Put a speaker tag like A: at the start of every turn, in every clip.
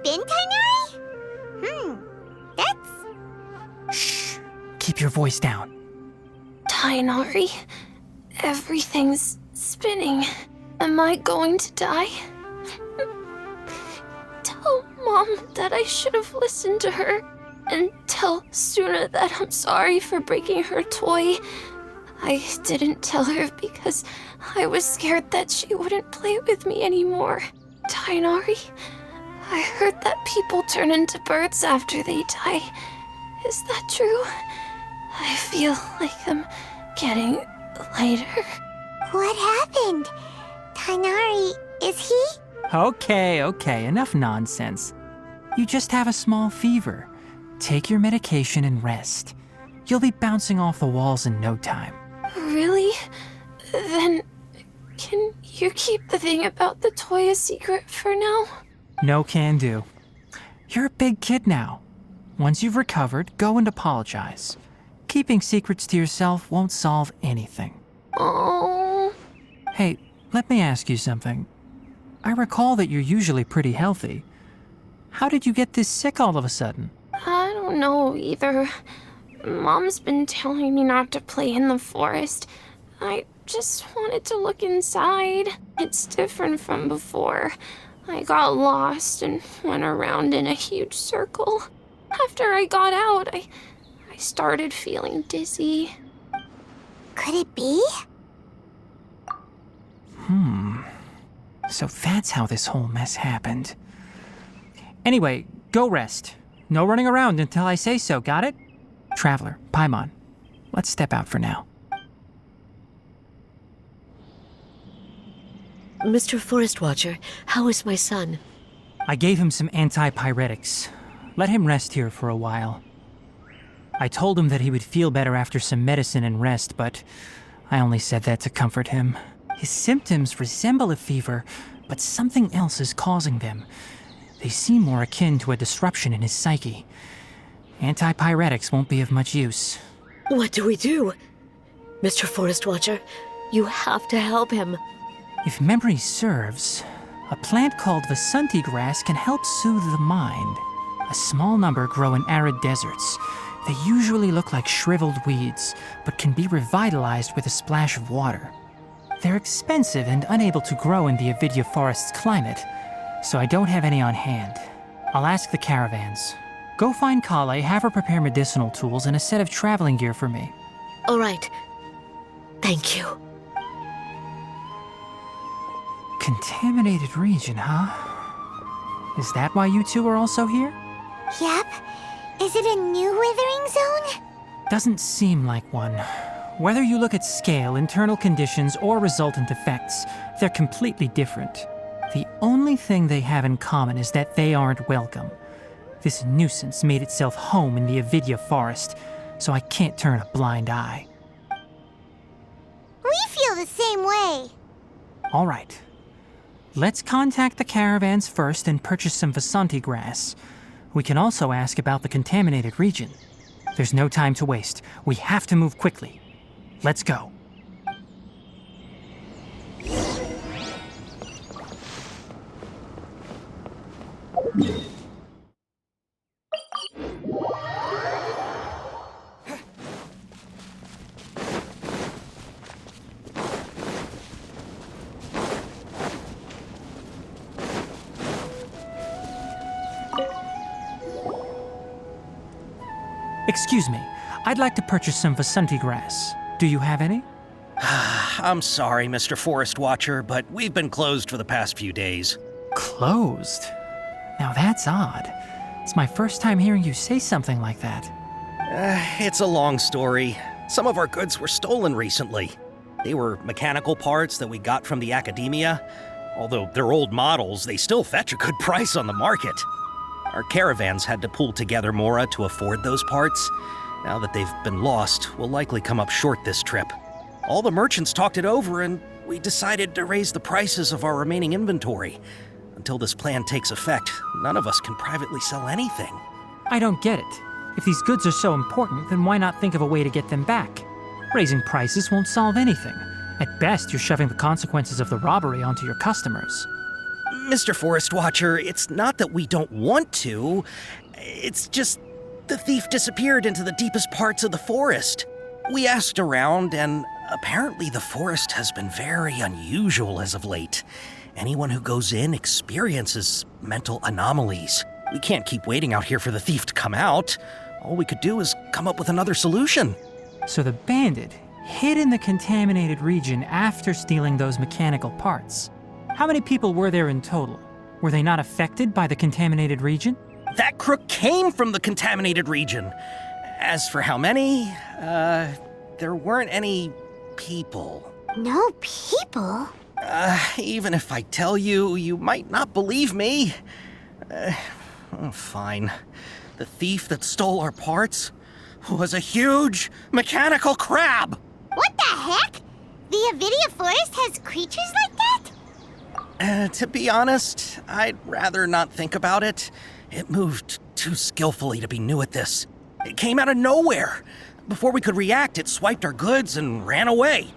A: been, Tighnari? That's...
B: Shh! Keep your voice down.
C: Tighnari, everything's spinning. Am I going to die? Tell Mom that I should have listened to her, and tell Suna that I'm sorry for breaking her toy. I didn't tell her because I was scared that she wouldn't play with me anymore. Tighnari, I heard that people turn into birds after they die. Is that true? I feel like I'm getting lighter.
A: What happened? Tighnari, is he?
B: Okay, enough nonsense. You just have a small fever. Take your medication and rest. You'll be bouncing off the walls in no time.
C: Really? Then, can you keep the thing about the toy a secret for now?
B: No can do. You're a big kid now. Once you've recovered, go and apologize. Keeping secrets to yourself won't solve anything.
C: Oh.
B: Hey, let me ask you something. I recall that you're usually pretty healthy. How did you get this sick all of a sudden?
C: I don't know either. Mom's been telling me not to play in the forest. I just wanted to look inside. It's different from before. I got lost and went around in a huge circle. After I got out, I started feeling dizzy.
A: Could it be?
B: So that's how this whole mess happened. Anyway, go rest. No running around until I say so, got it? Traveler, Paimon, let's step out for now.
D: Mr. Forest Watcher, how is my son?
B: I gave him some antipyretics. Let him rest here for a while. I told him that he would feel better after some medicine and rest, but I only said that to comfort him. His symptoms resemble a fever, but something else is causing them. They seem more akin to a disruption in his psyche. Antipyretics won't be of much use.
D: What do we do? Mr. Forest Watcher, you have to help him.
B: If memory serves, a plant called Vasanti grass can help soothe the mind. A small number grow in arid deserts. They usually look like shriveled weeds, but can be revitalized with a splash of water. They're expensive and unable to grow in the Avidya forest's climate, so I don't have any on hand. I'll ask the caravans. Go find Kale, have her prepare medicinal tools and a set of traveling gear for me.
D: All right. Thank you.
B: Contaminated region, huh? Is that why you two are also here?
A: Yep. Is it a new withering zone?
B: Doesn't seem like one. Whether you look at scale, internal conditions, or resultant effects, they're completely different. The only thing they have in common is that they aren't welcome. This nuisance made itself home in the Avidya forest, so I can't turn a blind eye.
A: We feel the same way.
B: All right. Let's contact the caravans first and purchase some Vasanti grass. We can also ask about the contaminated region. There's no time to waste. We have to move quickly. Let's go. Excuse me, I'd like to purchase some Vasanti grass. Do you have any?
E: I'm sorry, Mr. Forest Watcher, but we've been closed for the past few days.
B: Closed? Now that's odd. It's my first time hearing you say something like that.
E: It's a long story. Some of our goods were stolen recently. They were mechanical parts that we got from the academia. Although they're old models, they still fetch a good price on the market. Our caravans had to pull together Mora to afford those parts. Now that they've been lost, we'll likely come up short this trip. All the merchants talked it over, and we decided to raise the prices of our remaining inventory. Until this plan takes effect, none of us can privately sell anything.
B: I don't get it. If these goods are so important, then why not think of a way to get them back? Raising prices won't solve anything. At best, you're shoving the consequences of the robbery onto your customers.
E: Mr. Forest Watcher, it's not that we don't want to. It's just the thief disappeared into the deepest parts of the forest. We asked around, and apparently the forest has been very unusual as of late. Anyone who goes in experiences mental anomalies. We can't keep waiting out here for the thief to come out. All we could do is come up with another solution.
B: So the bandit hid in the contaminated region after stealing those mechanical parts. How many people were there in total? Were they not affected by the contaminated region?
E: That crook came from the contaminated region. As for how many, there weren't any people.
A: No people?
E: Even if I tell you, you might not believe me. Fine. The thief that stole our parts was a huge mechanical crab.
A: What the heck? The Avidia Forest has creatures like that?
E: To be honest, I'd rather not think about it. It moved too skillfully to be new at this. It came out of nowhere. Before we could react, it swiped our goods and ran away.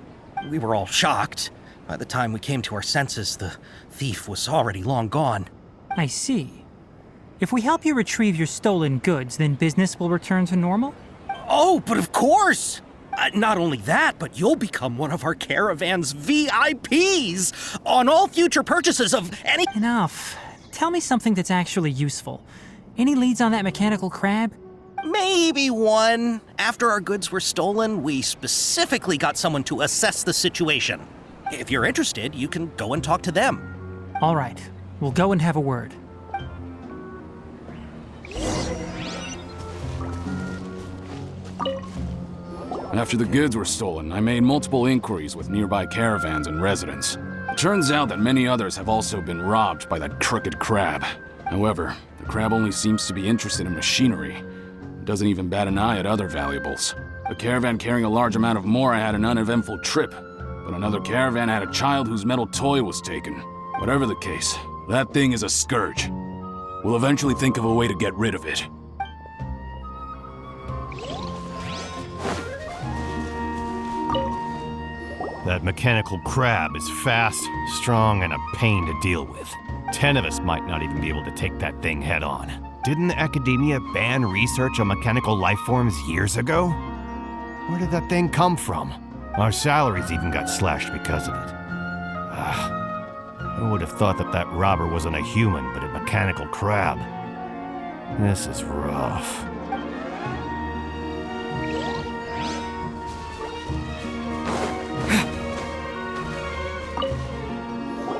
E: We were all shocked. By the time we came to our senses, the thief was already long gone.
B: I see. If we help you retrieve your stolen goods, then business will return to normal?
E: Oh, but of course! Not only that, but you'll become one of our caravan's VIPs on all future purchases of any...
B: Enough. Tell me something that's actually useful. Any leads on that mechanical crab?
E: Maybe one. After our goods were stolen, we specifically got someone to assess the situation. If you're interested, you can go and talk to them.
B: All right. We'll go and have a word.
F: After the goods were stolen, I made multiple inquiries with nearby caravans and residents. It turns out that many others have also been robbed by that crooked crab. However, the crab only seems to be interested in machinery. It doesn't even bat an eye at other valuables. A caravan carrying a large amount of Mora had an uneventful trip, but another caravan had a child whose metal toy was taken. Whatever the case, that thing is a scourge. We'll eventually think of a way to get rid of it.
G: That mechanical crab is fast, strong, and a pain to deal with. 10 of us might not even be able to take that thing head on. Didn't the academia ban research on mechanical life forms years ago? Where did that thing come from? Our salaries even got slashed because of it. Who would have thought that that robber wasn't a human, but a mechanical crab? This is rough.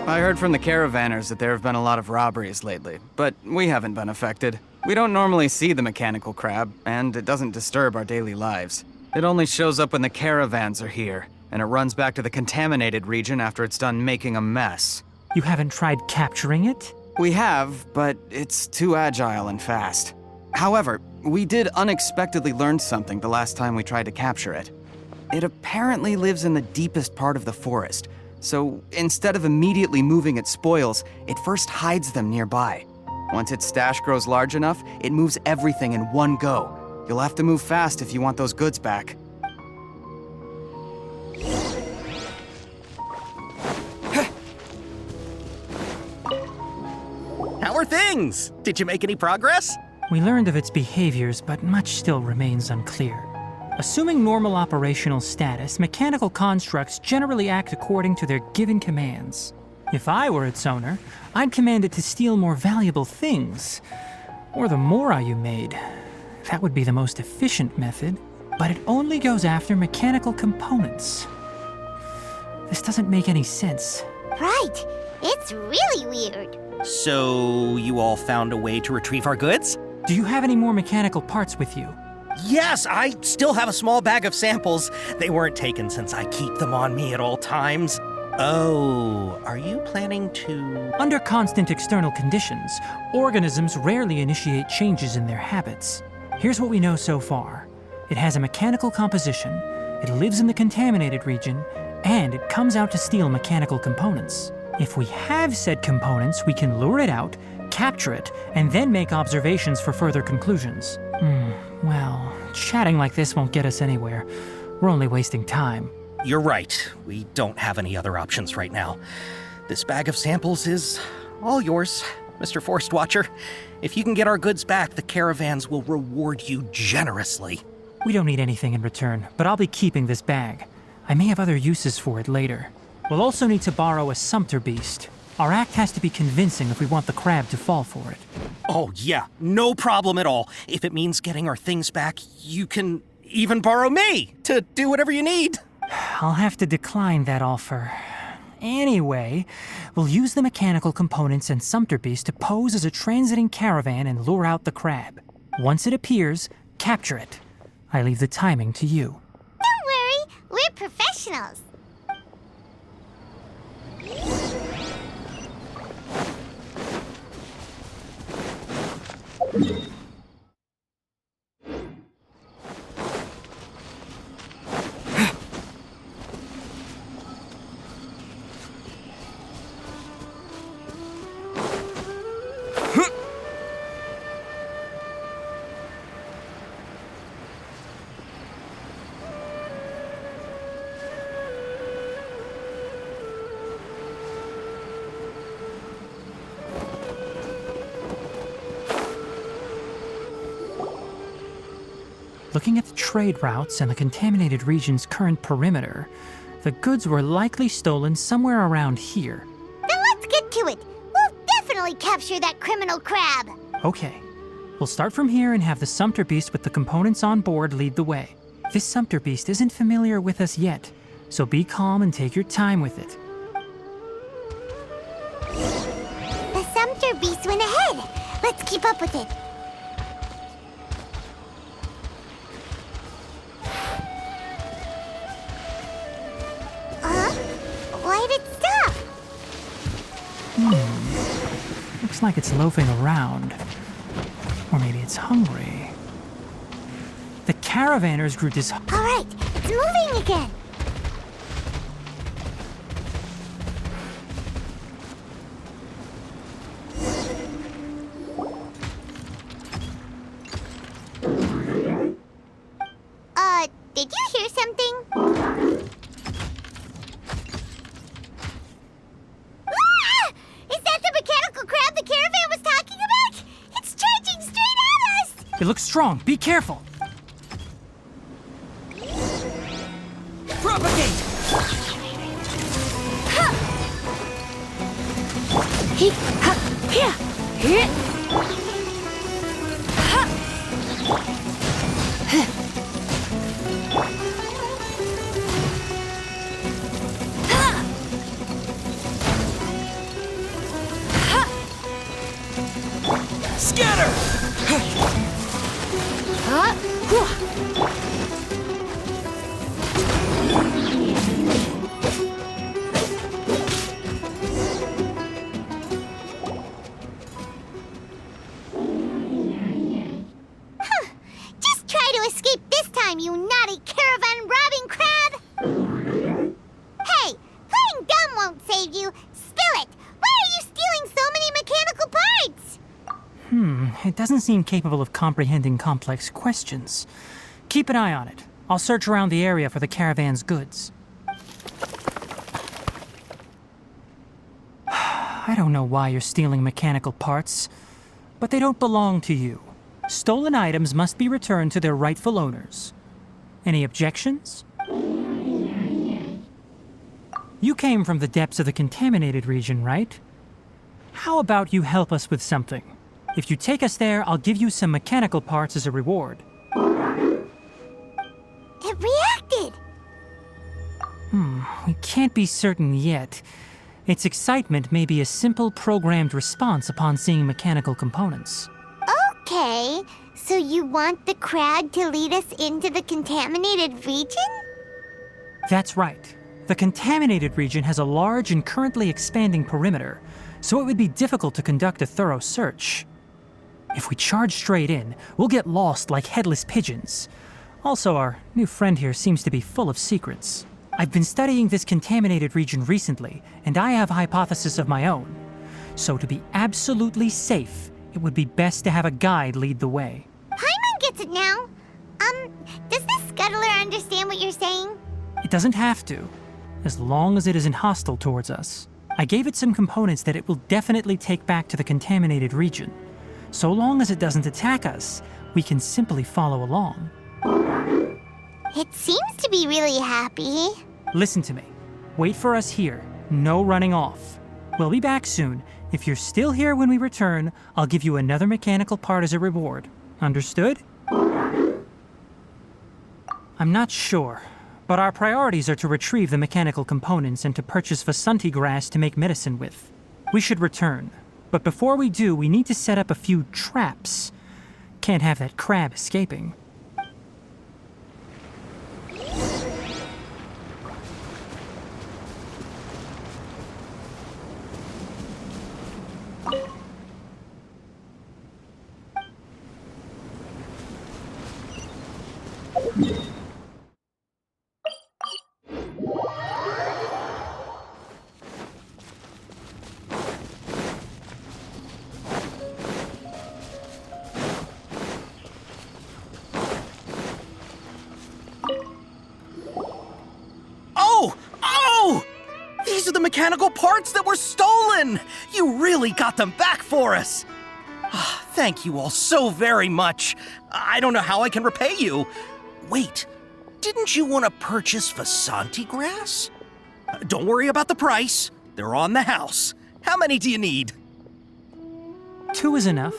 H: I heard from the caravanners that there have been a lot of robberies lately, but we haven't been affected. We don't normally see the mechanical crab, and it doesn't disturb our daily lives. It only shows up when the caravans are here, and it runs back to the contaminated region after it's done making a mess.
B: You haven't tried capturing it?
H: We have, but it's too agile and fast. However, we did unexpectedly learn something the last time we tried to capture it. It apparently lives in the deepest part of the forest, so instead of immediately moving its spoils, it first hides them nearby. Once its stash grows large enough, it moves everything in one go. You'll have to move fast if you want those goods back.
E: How are things? Did you make any progress?
B: We learned of its behaviors, but much still remains unclear. Assuming normal operational status, mechanical constructs generally act according to their given commands. If I were its owner, I'd command it to steal more valuable things. Or the Mora you made. That would be the most efficient method, but it only goes after mechanical components. This doesn't make any sense.
A: Right. It's really weird.
E: So, you all found a way to retrieve our goods?
B: Do you have any more mechanical parts with you?
E: Yes, I still have a small bag of samples. They weren't taken since I keep them on me at all times. Oh, are you planning to...
B: Under constant external conditions, organisms rarely initiate changes in their habits. Here's what we know so far. It has a mechanical composition, it lives in the contaminated region, and it comes out to steal mechanical components. If we have said components, we can lure it out, capture it, and then make observations for further conclusions. Well, chatting like this won't get us anywhere. We're only wasting time.
E: You're right. We don't have any other options right now. This bag of samples is All yours, Mr. Forest Watcher. If you can get our goods back, the caravans will reward you generously.
B: We don't need anything in return, but I'll be keeping this bag. I may have other uses for it later. We'll also need to borrow a sumpter beast. Our act has to be convincing if we want the crab to fall for it.
E: Oh, yeah, no problem at all. If it means getting our things back, you can even borrow me to do whatever you need.
B: I'll have to decline that offer. Anyway, we'll use the mechanical components and sumpter beast to pose as a transiting caravan and lure out the crab. Once it appears, capture it. I leave the timing to you.
A: Don't worry, we're professionals.
B: Looking at the trade routes and the contaminated region's current perimeter, the goods were likely stolen somewhere around here.
A: Then let's get to it. We'll definitely capture that criminal crab.
B: Okay, we'll start from here and have the sumpter beast with the components on board lead the way. This sumpter beast isn't familiar with us yet, so be calm and take your time with it.
A: The sumpter beast went ahead. Let's keep up with it. Why'd it stop?
B: Looks like it's loafing around. Or maybe it's hungry. The caravanners grew
A: All right, it's moving again. Did you hear something? Ah! Is that the mechanical crab the caravan was talking about? It's charging straight at us!
B: It looks strong. Be careful. Propagate!
D: He, ha, here, here.
B: Scatter!
A: Just try to escape this time, you naughty caravan robbing crab! Hey, playing dumb won't save you. Spill it! Why are you stealing so many mechanical parts?
B: It doesn't seem capable of comprehending complex questions. Keep an eye on it. I'll search around the area for the caravan's goods. I don't know why you're stealing mechanical parts, but they don't belong to you. Stolen items must be returned to their rightful owners. Any objections? You came from the depths of the contaminated region, right? How about you help us with something? If you take us there, I'll give you some mechanical parts as a reward.
A: It reacted!
B: We can't be certain yet. Its excitement may be a simple programmed response upon seeing mechanical components.
A: Okay, so you want the crab to lead us into the contaminated region?
B: That's right. The contaminated region has a large and currently expanding perimeter, so it would be difficult to conduct a thorough search. If we charge straight in, we'll get lost like headless pigeons. Also, our new friend here seems to be full of secrets. I've been studying this contaminated region recently, and I have a hypothesis of my own. So to be absolutely safe, it would be best to have a guide lead the way.
A: Paimon gets it now. Does this scuttler understand what you're saying?
B: It doesn't have to, as long as it isn't hostile towards us. I gave it some components that it will definitely take back to the contaminated region. So long as it doesn't attack us, we can simply follow along.
A: It seems to be really happy.
B: Listen to me. Wait for us here. No running off. We'll be back soon. If you're still here when we return, I'll give you another mechanical part as a reward. Understood? I'm not sure, but our priorities are to retrieve the mechanical components and to purchase Vasanti grass to make medicine with. We should return, but before we do, we need to set up a few traps. Can't have that crab escaping.
E: These are the mechanical parts that were stolen! You really got them back for us! Thank you all so very much. I don't know how I can repay you. Wait, didn't you want to purchase Vasanti grass? Don't worry about the price. They're on the house. How many do you need?
B: 2 is enough.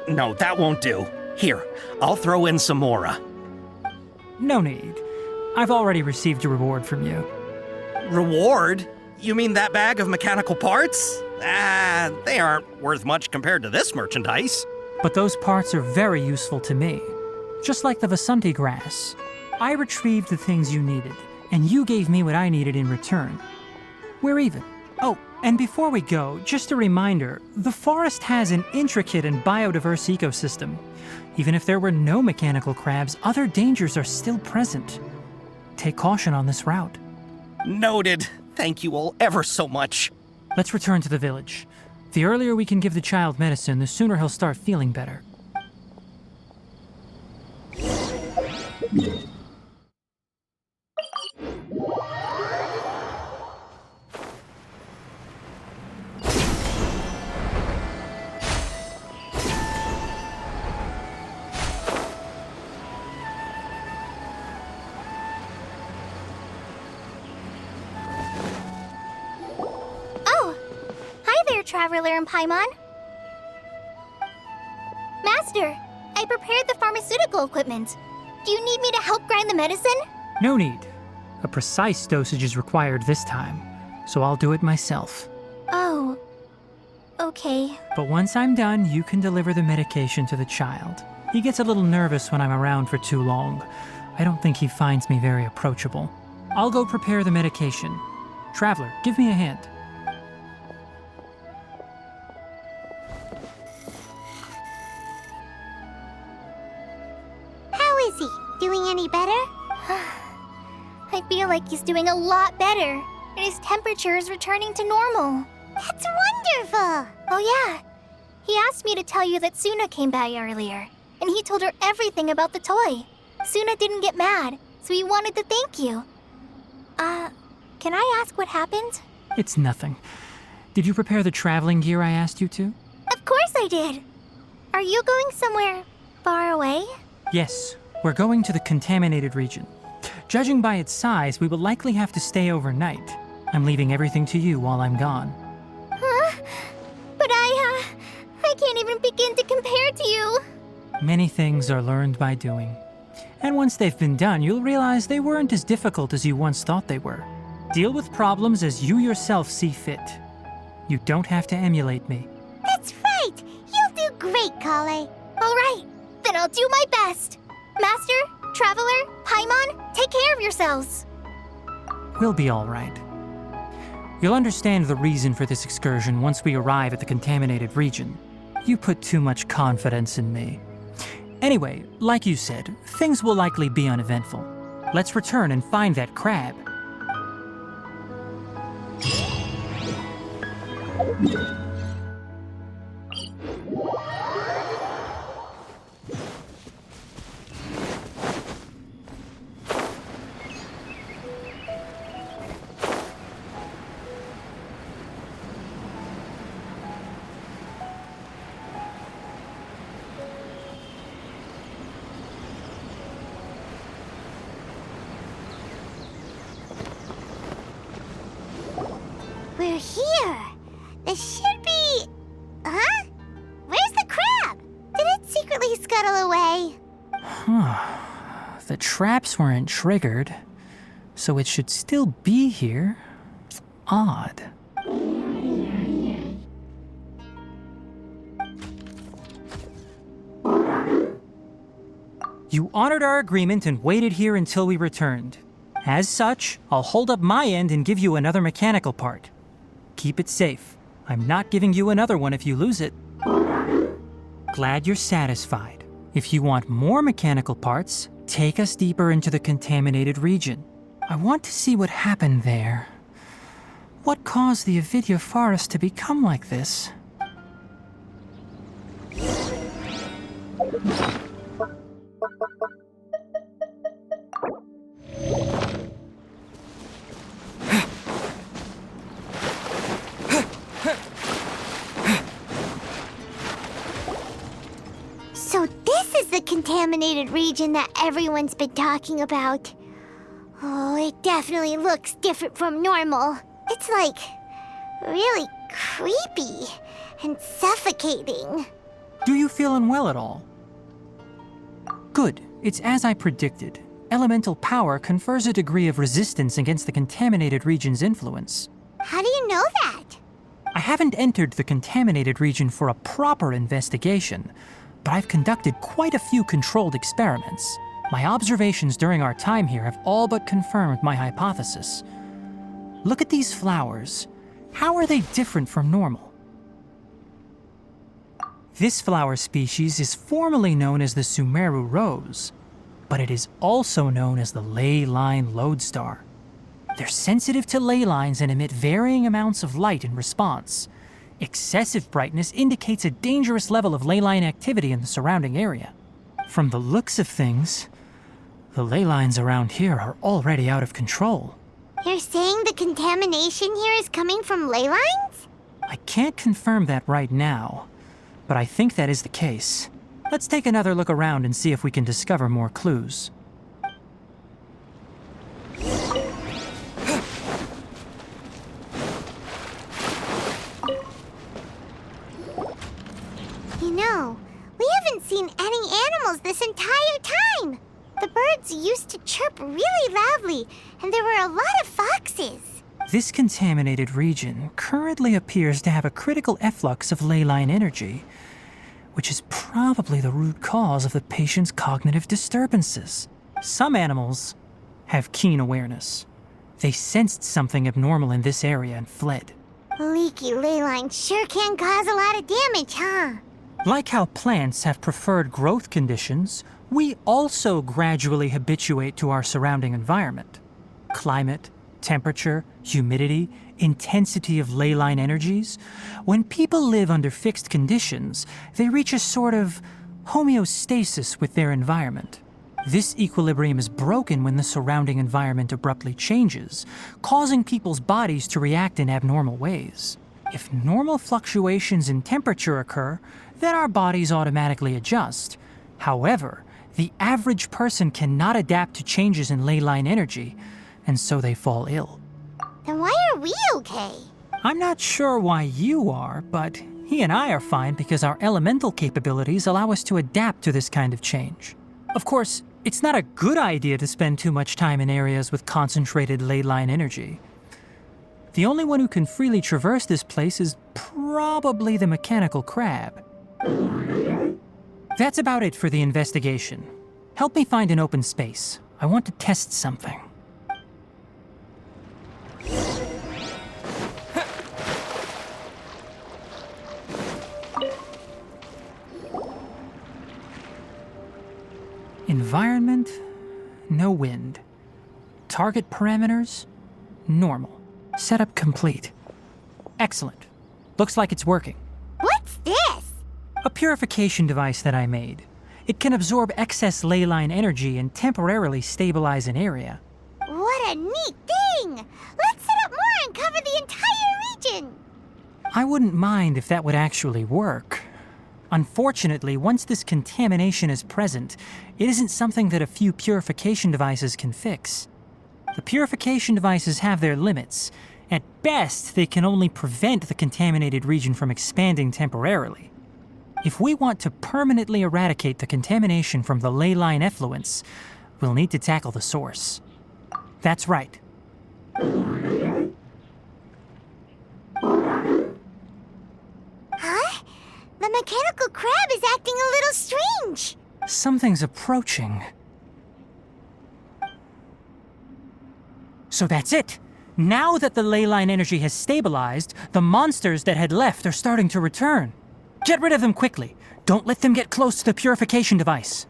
E: No, that won't do. Here, I'll throw in some more.
B: No need. I've already received a reward from you.
E: Reward? You mean that bag of mechanical parts? They aren't worth much compared to this merchandise.
B: But those parts are very useful to me. Just like the Vasanti grass. I retrieved the things you needed, and you gave me what I needed in return. We're even. Oh, and before we go, just a reminder, the forest has an intricate and biodiverse ecosystem. Even if there were no mechanical crabs, other dangers are still present. Take caution on this route.
E: Noted. Thank you all ever so much.
B: Let's return to the village. The earlier we can give the child medicine, the sooner he'll start feeling better.
A: Traveler and Paimon. Master, I prepared the pharmaceutical equipment. Do you need me to help grind the medicine?
B: No need. A precise dosage is required this time, so I'll do it myself.
A: Oh, okay.
B: But once I'm done, you can deliver the medication to the child. He gets a little nervous when I'm around for too long. I don't think he finds me very approachable. I'll go prepare the medication. Traveler, give me a hand.
A: Doing any better? I feel like he's doing a lot better, and his temperature is returning to normal. That's wonderful! Oh yeah, he asked me to tell you that Suna came by earlier, and he told her everything about the toy. Suna didn't get mad, so he wanted to thank you. Can I ask what happened?
B: It's nothing. Did you prepare the traveling gear I asked you to?
A: Of course I did! Are you going somewhere far away?
B: Yes. We're going to the contaminated region. Judging by its size, we will likely have to stay overnight. I'm leaving everything to you while I'm gone.
A: Huh? But I can't even begin to compare to you.
B: Many things are learned by doing. And once they've been done, you'll realize they weren't as difficult as you once thought they were. Deal with problems as you yourself see fit. You don't have to emulate me.
A: That's right! You'll do great, Kale. All right, then I'll do my best. Master, Traveler, Paimon, take care of yourselves.
B: We'll be all right. You'll understand the reason for this excursion once we arrive at the contaminated region. You put too much confidence in me. Anyway, like you said, things will likely be uneventful. Let's return and find that crab.
A: here. This should be... Huh? Where's the crab? Did it secretly scuttle away?
B: The traps weren't triggered, so it should still be here. Odd. You honored our agreement and waited here until we returned. As such, I'll hold up my end and give you another mechanical part. Keep it safe. I'm not giving you another one if you lose it. Glad you're satisfied. If you want more mechanical parts, take us deeper into the contaminated region. I want to see what happened there. What caused the Avidya forest to become like this?
A: So this is the contaminated region that everyone's been talking about. Oh, it definitely looks different from normal. It's like really creepy and suffocating.
B: Do you feel unwell at all? Good. It's as I predicted. Elemental power confers a degree of resistance against the contaminated region's influence.
A: How do you know that?
B: I haven't entered the contaminated region for a proper investigation, but I've conducted quite a few controlled experiments. My observations during our time here have all but confirmed my hypothesis. Look at these flowers. How are they different from normal? This flower species is formally known as the Sumeru rose, but it is also known as the ley line lodestar. They're sensitive to ley lines and emit varying amounts of light in response. Excessive brightness indicates a dangerous level of ley line activity in the surrounding area. From the looks of things, the ley lines around here are already out of control.
A: You're saying the contamination here is coming from ley lines?
B: I can't confirm that right now, but I think that is the case. Let's take another look around and see if we can discover more clues.
A: You know, we haven't seen any animals this entire time. The birds used to chirp really loudly, and there were a lot of foxes.
B: This contaminated region currently appears to have a critical efflux of ley line energy, which is probably the root cause of the patient's cognitive disturbances. Some animals have keen awareness. They sensed something abnormal in this area and fled.
A: Leaky ley lines sure can cause a lot of damage, huh?
B: Like how plants have preferred growth conditions, we also gradually habituate to our surrounding environment. Climate, temperature, humidity, intensity of ley line energies. When people live under fixed conditions, they reach a sort of homeostasis with their environment. This equilibrium is broken when the surrounding environment abruptly changes, causing people's bodies to react in abnormal ways. If normal fluctuations in temperature occur, then our bodies automatically adjust. However, the average person cannot adapt to changes in ley line energy, and so they fall ill.
A: Then why are we okay?
B: I'm not sure why you are, but he and I are fine because our elemental capabilities allow us to adapt to this kind of change. Of course, it's not a good idea to spend too much time in areas with concentrated ley line energy. The only one who can freely traverse this place is probably the mechanical crab. That's about it for the investigation. Help me find an open space. I want to test something. Environment, no wind. Target parameters, normal. Setup complete. Excellent. Looks like it's working.
A: What's this?
B: A purification device that I made. It can absorb excess ley line energy and temporarily stabilize an area.
A: What a neat thing! Let's set up more and cover the entire region!
B: I wouldn't mind if that would actually work. Unfortunately, once this contamination is present, it isn't something that a few purification devices can fix. The purification devices have their limits, At best, they can only prevent the contaminated region from expanding temporarily. If we want to permanently eradicate the contamination from the ley line effluents, we'll need to tackle the source. That's right.
A: Huh? The mechanical crab is acting a little strange.
B: Something's approaching. So that's it. Now that the ley line energy has stabilized, the monsters that had left are starting to return. Get rid of them quickly. Don't let them get close to the purification device.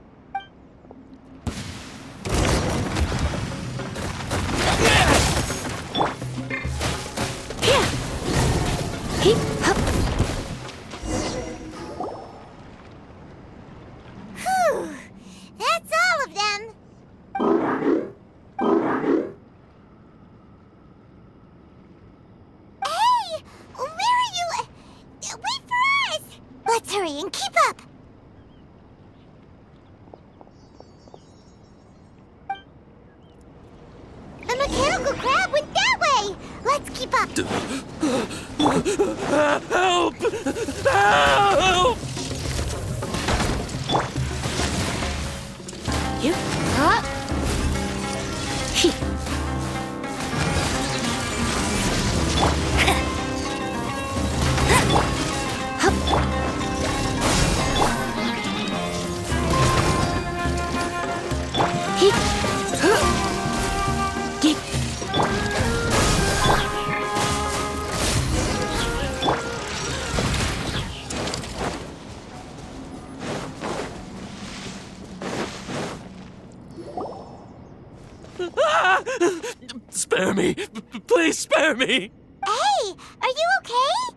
A: Phew. That's all of them. Hey! Where are you? Wait for us! Let's hurry and keep up. The mechanical crab went that way. Let's keep up.
I: Help! Help!
D: You?
I: Spare me! Please spare me!
A: Hey, are you okay?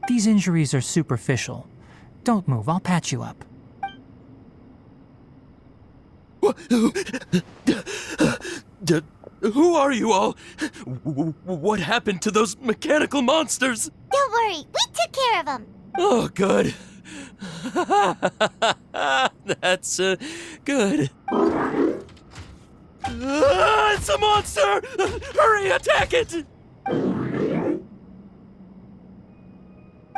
B: These injuries are superficial. Don't move, I'll patch you up.
I: Who are you all? What happened to those mechanical monsters?
A: Don't worry, we took care of them.
I: Oh, good. That's good. It's a monster! Hurry, attack it!
A: How do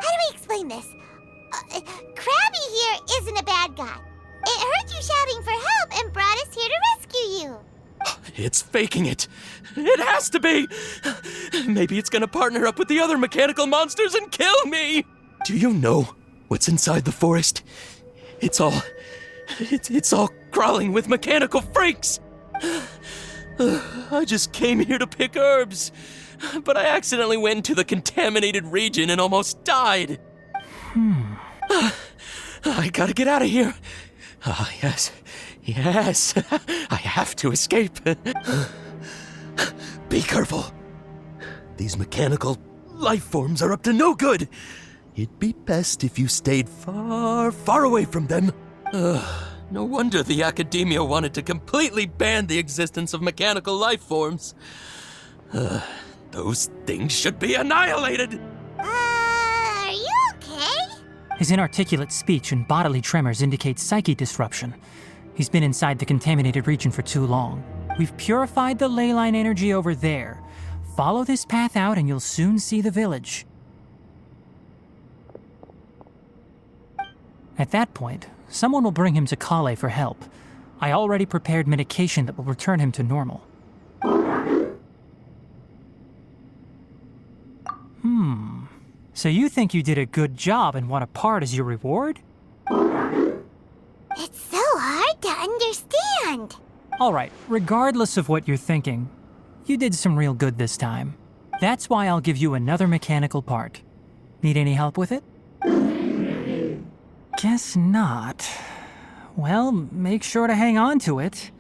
A: we explain this? Krabby here isn't a bad guy. It heard you shouting for help and brought us here to rescue you.
I: It's faking it. It has to be. Maybe it's gonna partner up with the other mechanical monsters and kill me. Do you know what's inside the forest? It's all crawling with mechanical freaks. I just came here to pick herbs, but I accidentally went into the contaminated region and almost died. I gotta get out of here. Yes, I have to escape. Be careful. These mechanical life forms are up to no good. It'd be best if you stayed far, far away from them. No wonder the Academia wanted to completely ban the existence of mechanical life forms. Those things should be annihilated.
A: Are you okay?
B: His inarticulate speech and bodily tremors indicate psyche disruption. He's been inside the contaminated region for too long. We've purified the ley line energy over there. Follow this path out and you'll soon see the village. At that point, someone will bring him to Kale for help. I already prepared medication that will return him to normal. So you think you did a good job and want a part as your reward?
A: It's so hard to understand.
B: All right, regardless of what you're thinking, you did some real good this time. That's why I'll give you another mechanical part. Need any help with it? Guess not. Well, make sure to hang on to it.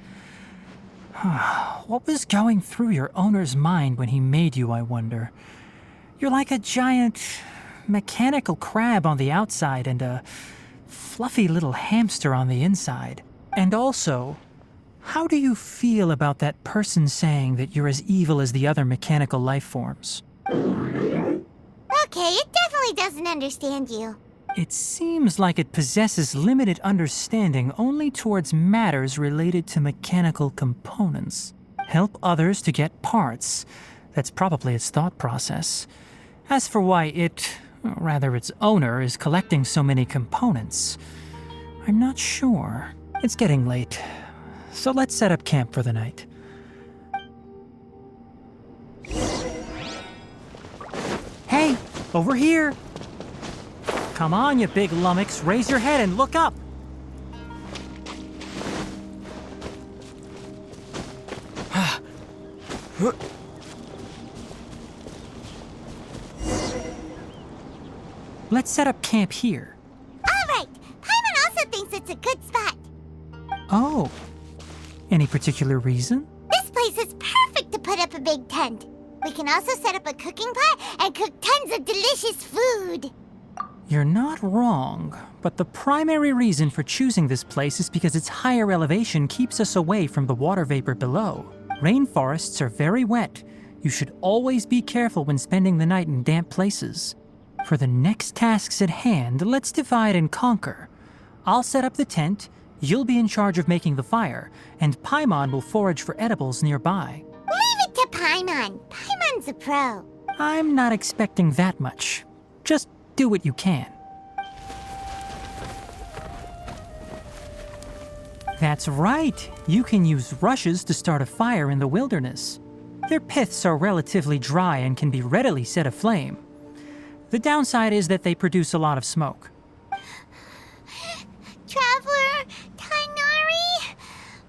B: What was going through your owner's mind when he made you, I wonder? You're like a giant mechanical crab on the outside and a fluffy little hamster on the inside. And also, how do you feel about that person saying that you're as evil as the other mechanical life forms?
A: Okay, it definitely doesn't understand you.
B: It seems like it possesses limited understanding only towards matters related to mechanical components. Help others to get parts. That's probably its thought process. As for why it, or rather its owner, is collecting so many components, I'm not sure. It's getting late, so let's set up camp for the night. Hey, over here! Come on, you big lummox, raise your head and look up! Let's set up camp here.
A: All right. Paimon also thinks it's a good spot.
B: Oh. Any particular reason?
A: This place is perfect to put up a big tent. We can also set up a cooking pot and cook tons of delicious food.
B: You're not wrong, but the primary reason for choosing this place is because its higher elevation keeps us away from the water vapor below. Rainforests are very wet. You should always be careful when spending the night in damp places. For the next tasks at hand, let's divide and conquer. I'll set up the tent, you'll be in charge of making the fire, and Paimon will forage for edibles nearby.
A: Leave it to Paimon. Paimon's a pro.
B: I'm not expecting that much. Just do what you can. That's right. You can use rushes to start a fire in the wilderness. Their piths are relatively dry and can be readily set aflame. The downside is that they produce a lot of smoke.
A: Traveler, Tighnari,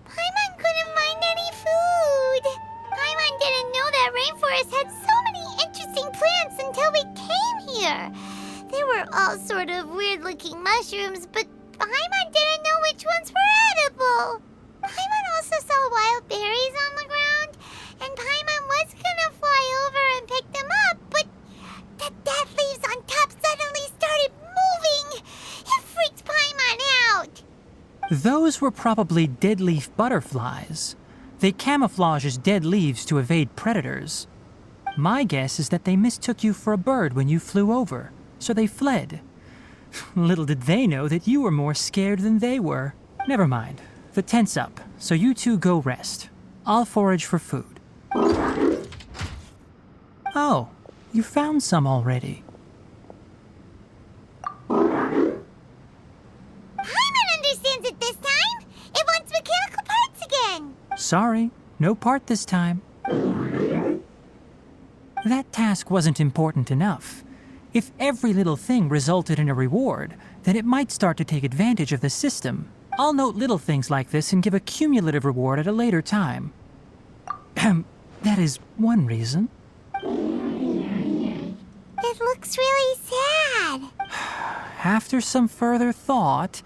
A: Paimon couldn't find any food. Paimon didn't know that rainforest had so many interesting plants until we came here. They were all sort of weird-looking mushrooms, but Paimon didn't know which ones were edible. Paimon also saw wild berries on the ground, and Paimon was gonna fly over and pick them up, but the dead leaves on top suddenly started moving. It freaked Paimon out.
B: Those were probably dead leaf butterflies. They camouflage as dead leaves to evade predators. My guess is that they mistook you for a bird when you flew over, so they fled. Little did they know that you were more scared than they were. Never mind. The tent's up, so you two go rest. I'll forage for food. Oh, you found some already.
A: Paimon understands it this time. It wants mechanical parts again.
B: Sorry, no part this time. That task wasn't important enough. If every little thing resulted in a reward, then it might start to take advantage of the system. I'll note little things like this and give a cumulative reward at a later time. That is one reason.
A: It looks really sad.
B: After some further thought,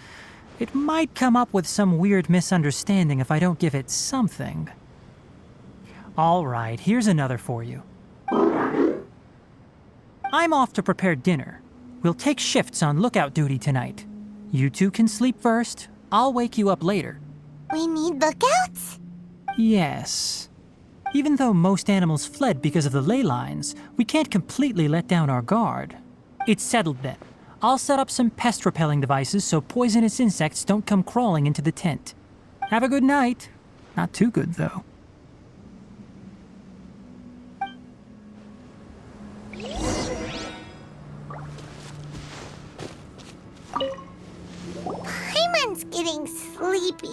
B: it might come up with some weird misunderstanding if I don't give it something. All right, here's another for you. I'm off to prepare dinner. We'll take shifts on lookout duty tonight. You two can sleep first. I'll wake you up later.
A: We need lookouts?
B: Yes. Even though most animals fled because of the ley lines, we can't completely let down our guard. It's settled then. I'll set up some pest-repelling devices so poisonous insects don't come crawling into the tent. Have a good night. Not too good, though.
A: Paimon's getting sleepy.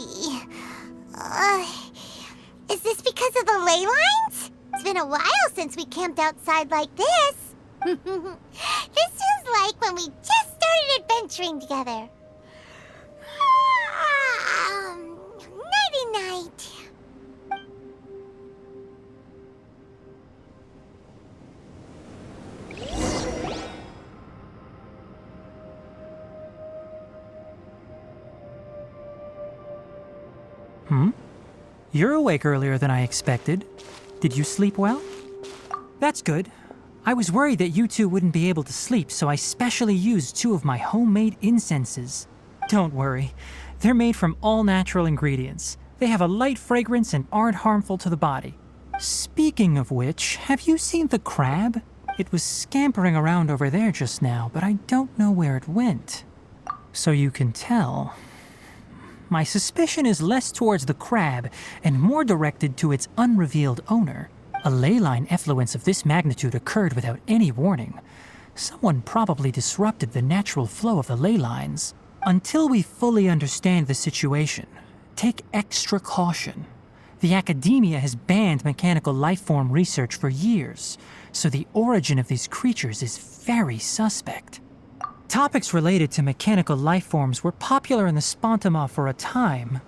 A: Is this because of the ley lines? It's been a while since we camped outside like this. This is like when we just started adventuring together. Nighty-night.
B: You're awake earlier than I expected. Did you sleep well? That's good. I was worried that you two wouldn't be able to sleep, so I specially used 2 of my homemade incenses. Don't worry. They're made from all natural ingredients. They have a light fragrance and aren't harmful to the body. Speaking of which, have you seen the crab? It was scampering around over there just now, but I don't know where it went. So you can tell, my suspicion is less towards the crab and more directed to its unrevealed owner. A ley line effluence of this magnitude occurred without any warning. Someone probably disrupted the natural flow of the ley lines. Until we fully understand the situation, take extra caution. The academia has banned mechanical lifeform research for years, so the origin of these creatures is very suspect. Topics related to mechanical lifeforms were popular in the Spontama for a time.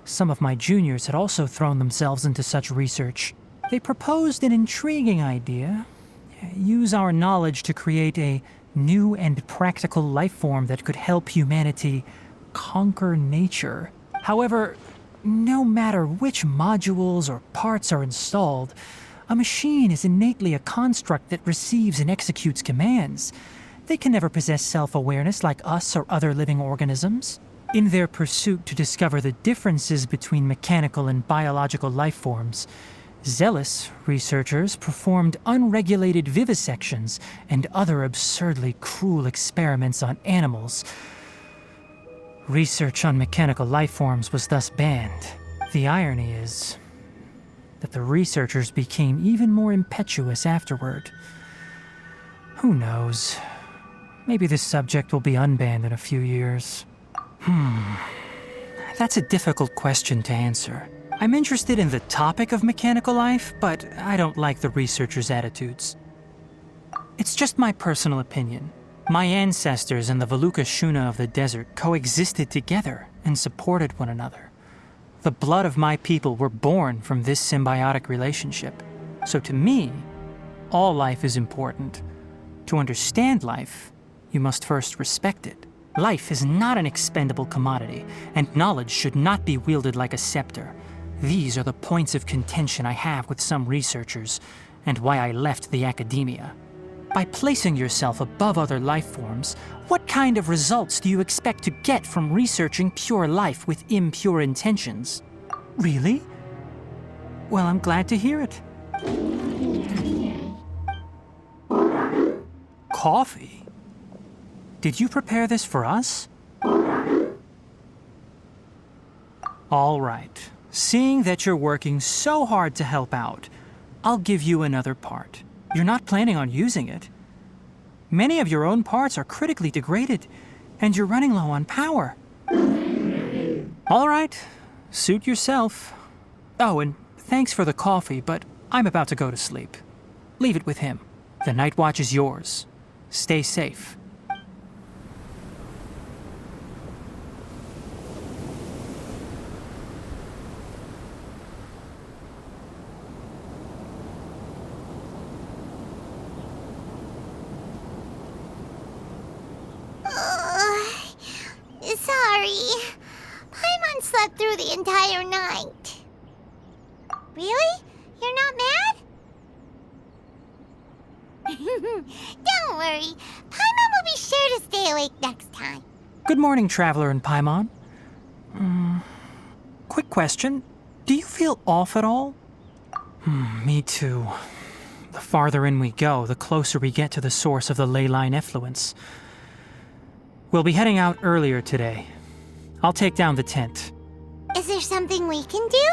B: Some of my juniors had also thrown themselves into such research. They proposed an intriguing idea. Use our knowledge to create a new and practical lifeform that could help humanity conquer nature. However, no matter which modules or parts are installed, a machine is innately a construct that receives and executes commands. They can never possess self-awareness like us or other living organisms. In their pursuit to discover the differences between mechanical and biological lifeforms, zealous researchers performed unregulated vivisections and other absurdly cruel experiments on animals. Research on mechanical lifeforms was thus banned. The irony is that the researchers became even more impetuous afterward. Who knows? Maybe this subject will be unbanned in a few years. That's a difficult question to answer. I'm interested in the topic of mechanical life, but I don't like the researchers' attitudes. It's just my personal opinion. My ancestors and the Valuka Shuna of the desert coexisted together and supported one another. The blood of my people were born from this symbiotic relationship. So to me, all life is important. To understand life, you must first respect it. Life is not an expendable commodity, and knowledge should not be wielded like a scepter. These are the points of contention I have with some researchers, and why I left the academia. By placing yourself above other life forms, what kind of results do you expect to get from researching pure life with impure intentions? Really? Well, I'm glad to hear it. Coffee? Did you prepare this for us? All right. Seeing that you're working so hard to help out, I'll give you another part. You're not planning on using it. Many of your own parts are critically degraded, and you're running low on power. All right, suit yourself. Oh, and thanks for the coffee, but I'm about to go to sleep. Leave it with him. The night watch is yours. Stay safe.
A: Sorry. Paimon slept through the entire night. Really? You're not mad? Don't worry. Paimon will be sure to stay awake next time.
B: Good morning, Traveler and Paimon. Quick question. Do you feel off at all? Me too. The farther in we go, the closer we get to the source of the ley line effluence. We'll be heading out earlier today. I'll take down the tent.
A: Is there something we can do?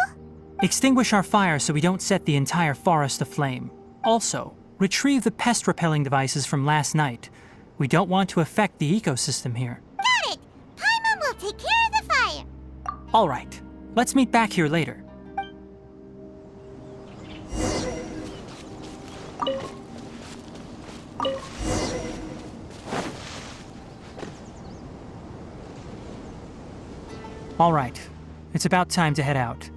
B: Extinguish our fire so we don't set the entire forest aflame. Also, retrieve the pest-repelling devices from last night. We don't want to affect the ecosystem here.
A: Got it! Paimon will take care of the fire.
B: All right. Let's meet back here later. All right, it's about time to head out.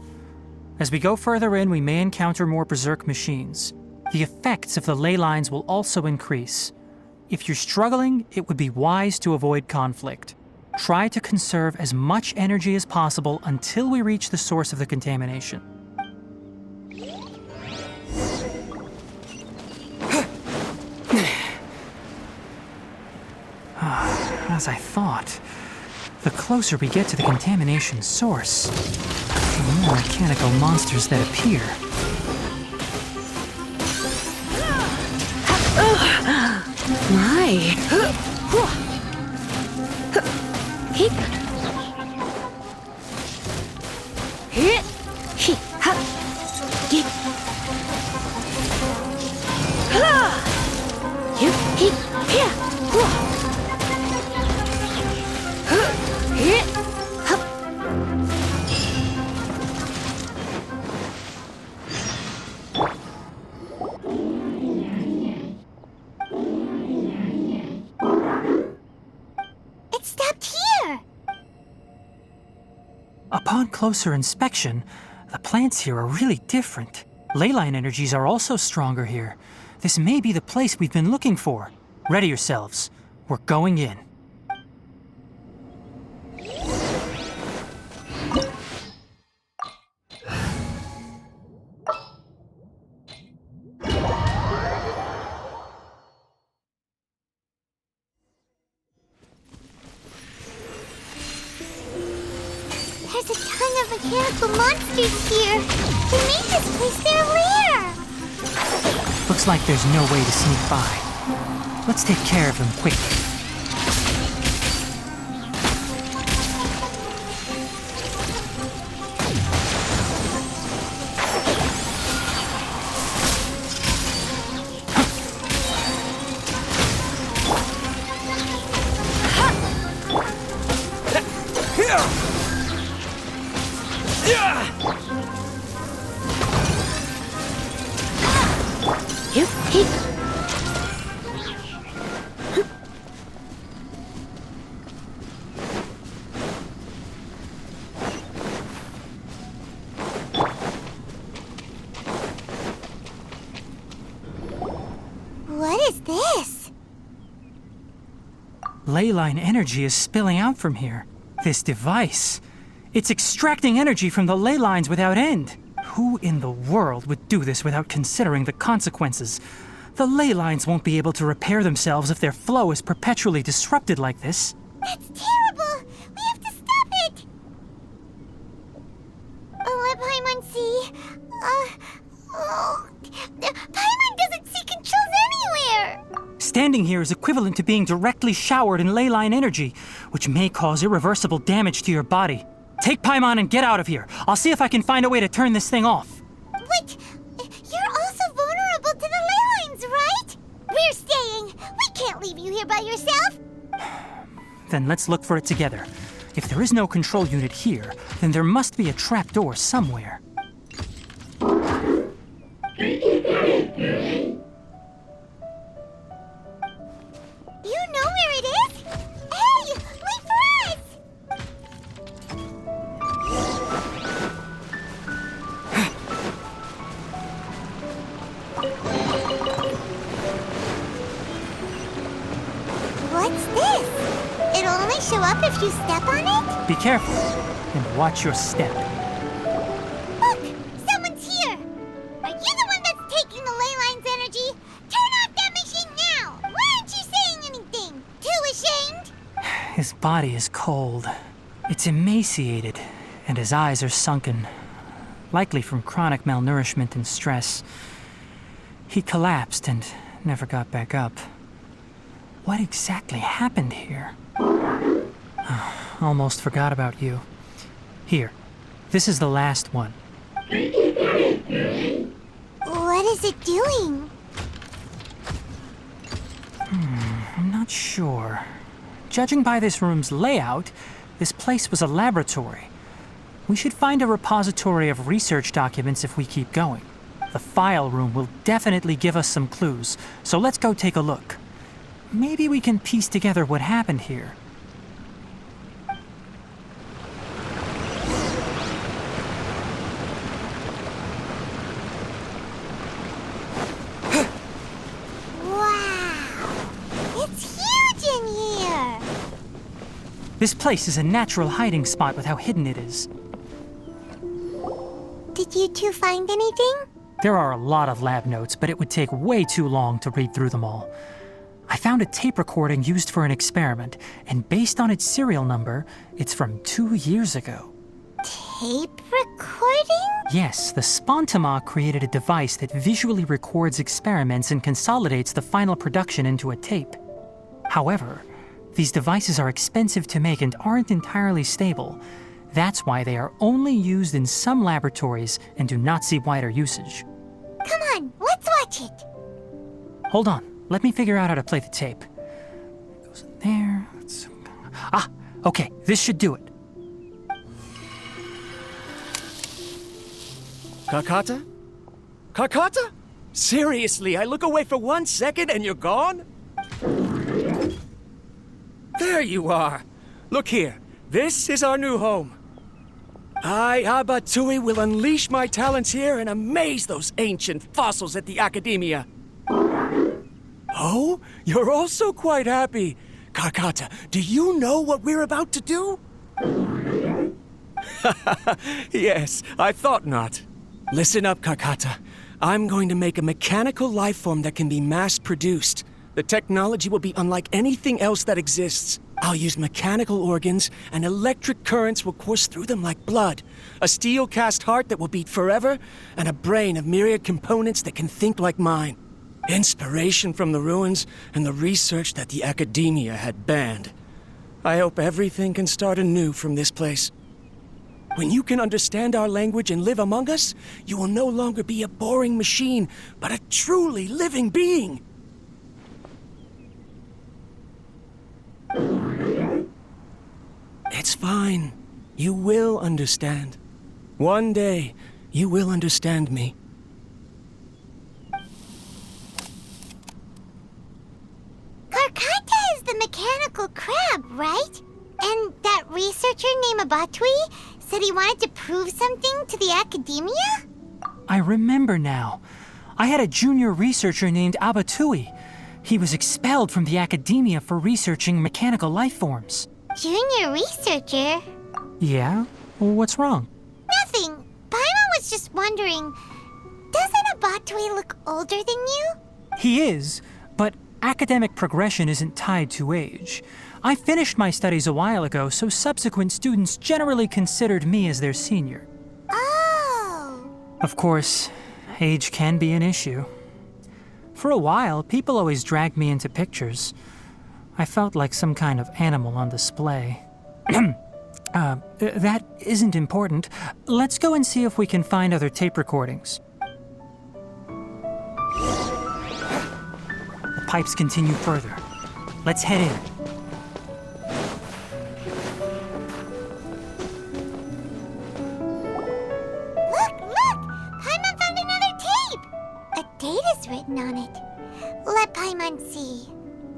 B: As we go further in, we may encounter more berserk machines. The effects of the ley lines will also increase. If you're struggling, it would be wise to avoid conflict. Try to conserve as much energy as possible until we reach the source of the contamination. As I thought. The closer we get to the contamination source, the more mechanical monsters that appear.
D: My.
A: It stopped here.
B: Upon closer inspection, the plants here are really different. Leyline energies are also stronger here. This may be the place we've been looking for. Ready yourselves. We're going in.
A: There's a ton of mechanical monsters here. They made this place their lair.
B: Looks like there's no way to sneak by. Let's take care of them quickly.
A: What is this?
B: Leyline energy is spilling out from here. This device, it's extracting energy from the ley lines without end. Who in the world would do this without considering the consequences? The ley lines won't be able to repair themselves if their flow is perpetually disrupted like this.
A: That's terrible. We have to stop it. Let Paimon see. Paimon doesn't see controls anywhere.
B: Standing here is equivalent to being directly showered in leyline energy, which may cause irreversible damage to your body. Take Paimon and get out of here. I'll see if I can find a way to turn this thing off.
A: Wait, you're also vulnerable to the ley lines, right? We're staying. We can't leave you here by yourself.
B: Then let's look for it together. If there is no control unit here, then there must be a trapdoor somewhere.
A: You know where it is? Hey, wait for us! What's this? It'll only show up if you step on it?
B: Be careful and watch your step.
A: Look! Someone's here! Are you the one that's taking the ley line's energy? Turn off that machine now! Why aren't you saying anything? Too ashamed?
B: His body is cold. It's emaciated, and his eyes are sunken, likely from chronic malnourishment and stress. He collapsed and never got back up. What exactly happened here? Almost forgot about you. Here, this is the last one.
A: What is it doing?
B: I'm not sure. Judging by this room's layout, this place was a laboratory. We should find a repository of research documents if we keep going. The file room will definitely give us some clues, so let's go take a look. Maybe we can piece together what happened here.
A: Wow! It's huge in here!
B: This place is a natural hiding spot with how hidden it is.
A: Did you two find anything?
B: There are a lot of lab notes, but it would take way too long to read through them all. I found a tape recording used for an experiment, and based on its serial number, it's from 2 years ago.
A: Tape recording?
B: Yes, the Spontama created a device that visually records experiments and consolidates the final production into a tape. However, these devices are expensive to make and aren't entirely stable. That's why they are only used in some laboratories and do not see wider usage.
A: Come on, let's watch it.
B: Hold on, let me figure out how to play the tape. It goes in there. Ah, okay, this should do it.
J: Karkata? Karkata? Seriously, I look away for 1 second and you're gone? There you are. Look here, this is our new home. I, Abatui, will unleash my talents here and amaze those ancient fossils at the Academia. Oh, you're also quite happy. Karkata, do you know what we're about to do? Yes, I thought not. Listen up, Karkata. I'm going to make a mechanical life form that can be mass-produced. The technology will be unlike anything else that exists. I'll use mechanical organs, and electric currents will course through them like blood. A steel-cast heart that will beat forever, and a brain of myriad components that can think like mine. Inspiration from the ruins and the research that the Academia had banned. I hope everything can start anew from this place. When you can understand our language and live among us, you will no longer be a boring machine, but a truly living being. It's fine. You will understand. One day, you will understand me.
A: Karkata is the mechanical crab, right? And that researcher named Abatui said he wanted to prove something to the Academia?
B: I remember now. I had a junior researcher named Abatui. He was expelled from the Academia for researching mechanical life forms.
A: Junior researcher?
B: Yeah? What's wrong?
A: Nothing. Paimon was just wondering, doesn't Abatui look older than you?
B: He is, but academic progression isn't tied to age. I finished my studies a while ago, so subsequent students generally considered me as their senior.
A: Oh.
B: Of course, age can be an issue. For a while, people always dragged me into pictures. I felt like some kind of animal on display. That isn't important. Let's go and see if we can find other tape recordings. The pipes continue further. Let's head in.
A: Look! Paimon found another tape! A date is written on it. Let Paimon see.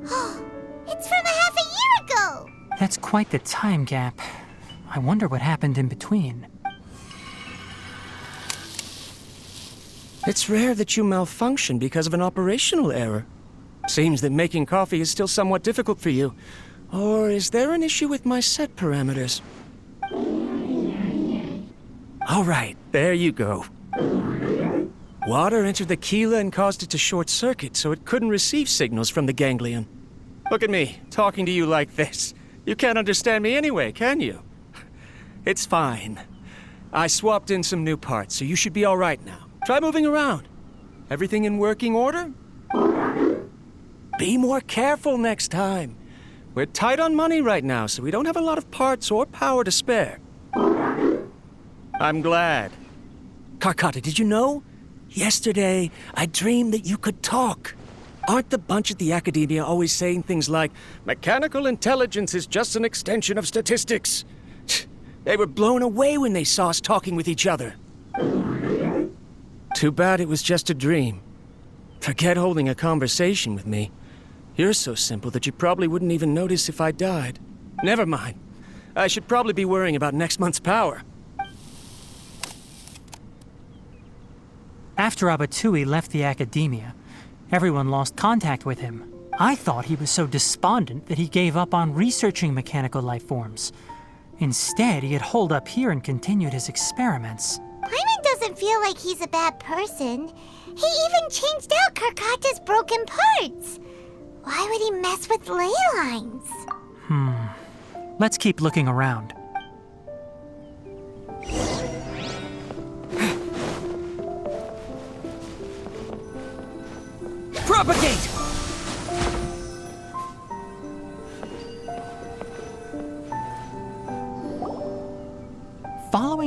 A: Oh, it's from a half a year ago!
B: That's quite the time gap. I wonder what happened in between.
J: It's rare that you malfunction because of an operational error. Seems that making coffee is still somewhat difficult for you. Or is there an issue with my set parameters? All right, there you go. Water entered the chela and caused it to short circuit, so it couldn't receive signals from the ganglion. Look at me, talking to you like this. You can't understand me anyway, can you? It's fine. I swapped in some new parts, so you should be all right now. Try moving around. Everything in working order? Be more careful next time. We're tight on money right now, so we don't have a lot of parts or power to spare. I'm glad. Karkata, did you know? Yesterday, I dreamed that you could talk. Aren't the bunch at the Academia always saying things like, mechanical intelligence is just an extension of statistics? They were blown away when they saw us talking with each other. Too bad it was just a dream. Forget holding a conversation with me. You're so simple that you probably wouldn't even notice if I died. Never mind. I should probably be worrying about next month's power.
B: After Abatui left the Academia, everyone lost contact with him. I thought he was so despondent that he gave up on researching mechanical life forms. Instead, he had holed up here and continued his experiments.
A: Paimon doesn't feel like he's a bad person. He even changed out Karkata's broken parts. Why would he mess with ley lines?
B: Let's keep looking around.
J: Propagate!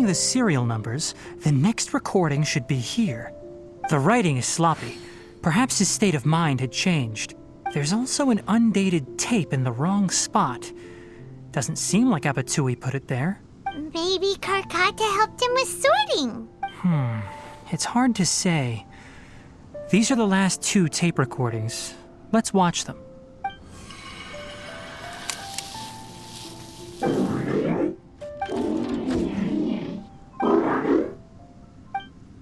B: the serial numbers, the next recording should be here. The writing is sloppy. Perhaps his state of mind had changed. There's also an undated tape in the wrong spot. Doesn't seem like Abatui put it there.
A: Maybe Karkata helped him with sorting.
B: It's hard to say. These are the last 2 tape recordings. Let's watch them.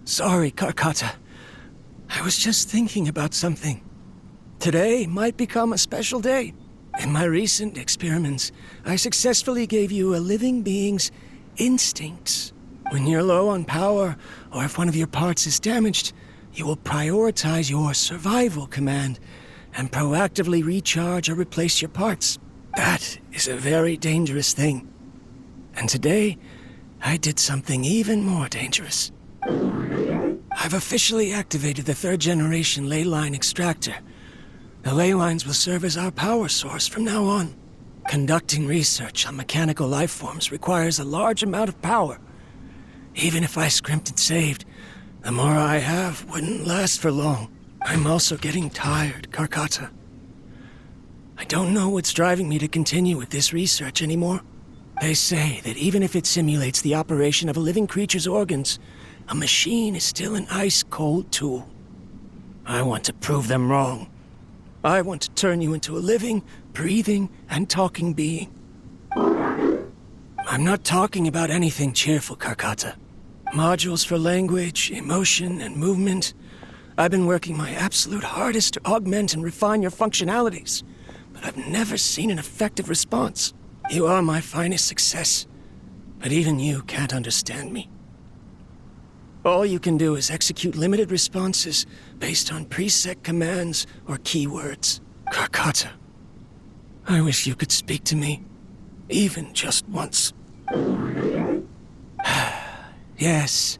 J: Sorry, Karkata. I was just thinking about something. Today might become a special day. In my recent experiments, I successfully gave you a living being's instincts. When you're low on power, or if one of your parts is damaged, you will prioritize your survival command and proactively recharge or replace your parts. That is a very dangerous thing. And today, I did something even more dangerous. I've officially activated the 3rd generation ley line extractor. The ley lines will serve as our power source from now on. Conducting research on mechanical life forms requires a large amount of power. Even if I scrimped and saved, the more I have wouldn't last for long. I'm also getting tired, Karkata. I don't know what's driving me to continue with this research anymore. They say that even if it simulates the operation of a living creature's organs, a machine is still an ice-cold tool. I want to prove them wrong. I want to turn you into a living, breathing, and talking being. I'm not talking about anything cheerful, Karkata. Modules for language, emotion, and movement. I've been working my absolute hardest to augment and refine your functionalities, but I've never seen an effective response. You are my finest success, but even you can't understand me. All you can do is execute limited responses based on preset commands or keywords. Karkata, I wish you could speak to me, even just once. Yes,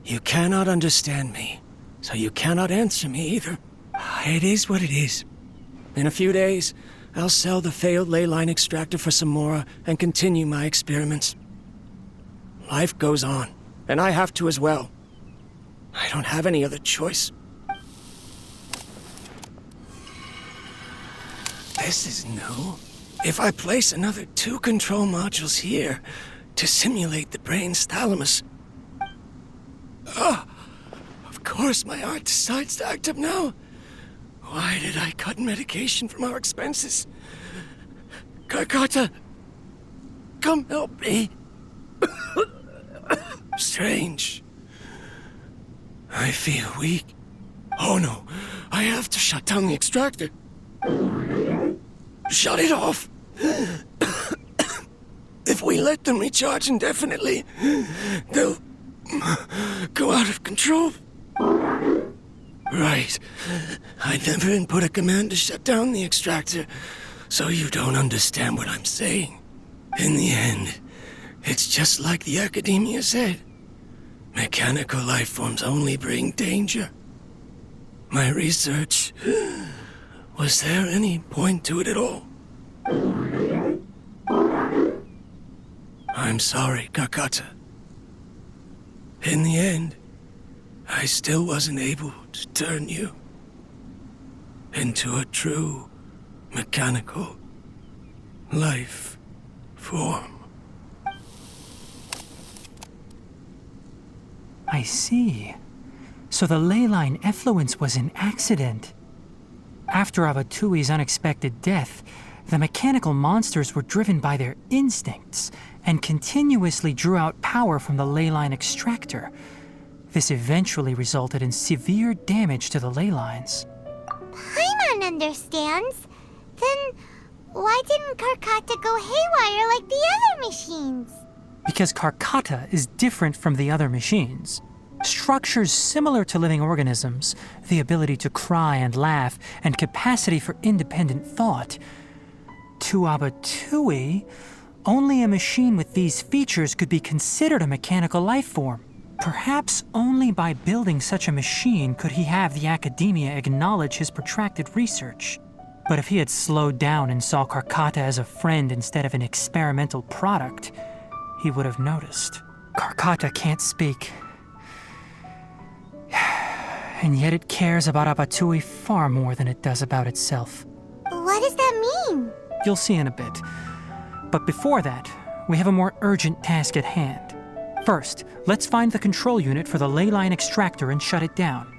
J: you cannot understand me, so you cannot answer me either. It is what it is. In a few days, I'll sell the failed ley line extractor for some more and continue my experiments. Life goes on, and I have to as well. I don't have any other choice. This is new. If I place another 2 control modules here to simulate the brain's thalamus... of course my heart decides to act up now. Why did I cut medication from our expenses? Karkata, come help me. Strange. I feel weak. Oh no, I have to shut down the extractor. Shut it off. If we let them recharge indefinitely, they'll go out of control. Right. I never input a command to shut down the extractor, so you don't understand what I'm saying. In the end, it's just like the academia said. Mechanical life forms only bring danger. My research... Was there any point to it at all? I'm sorry, Karkata. In the end, I still wasn't able to turn you into a true mechanical life form.
B: I see. So the ley line effluence was an accident. After Abatui's unexpected death, the mechanical monsters were driven by their instincts and continuously drew out power from the ley line extractor. This eventually resulted in severe damage to the ley lines.
A: Paimon understands. Then why didn't Karkata go haywire like the other machines?
B: Because Karkata is different from the other machines. Structures similar to living organisms, the ability to cry and laugh, and capacity for independent thought. To Abatui, only a machine with these features could be considered a mechanical life form. Perhaps only by building such a machine could he have the academia acknowledge his protracted research. But if he had slowed down and saw Karkata as a friend instead of an experimental product, he would have noticed. Karkata can't speak. And yet it cares about Abatui far more than it does about itself.
A: What does that mean?
B: You'll see in a bit. But before that, we have a more urgent task at hand. First, let's find the control unit for the ley line extractor and shut it down.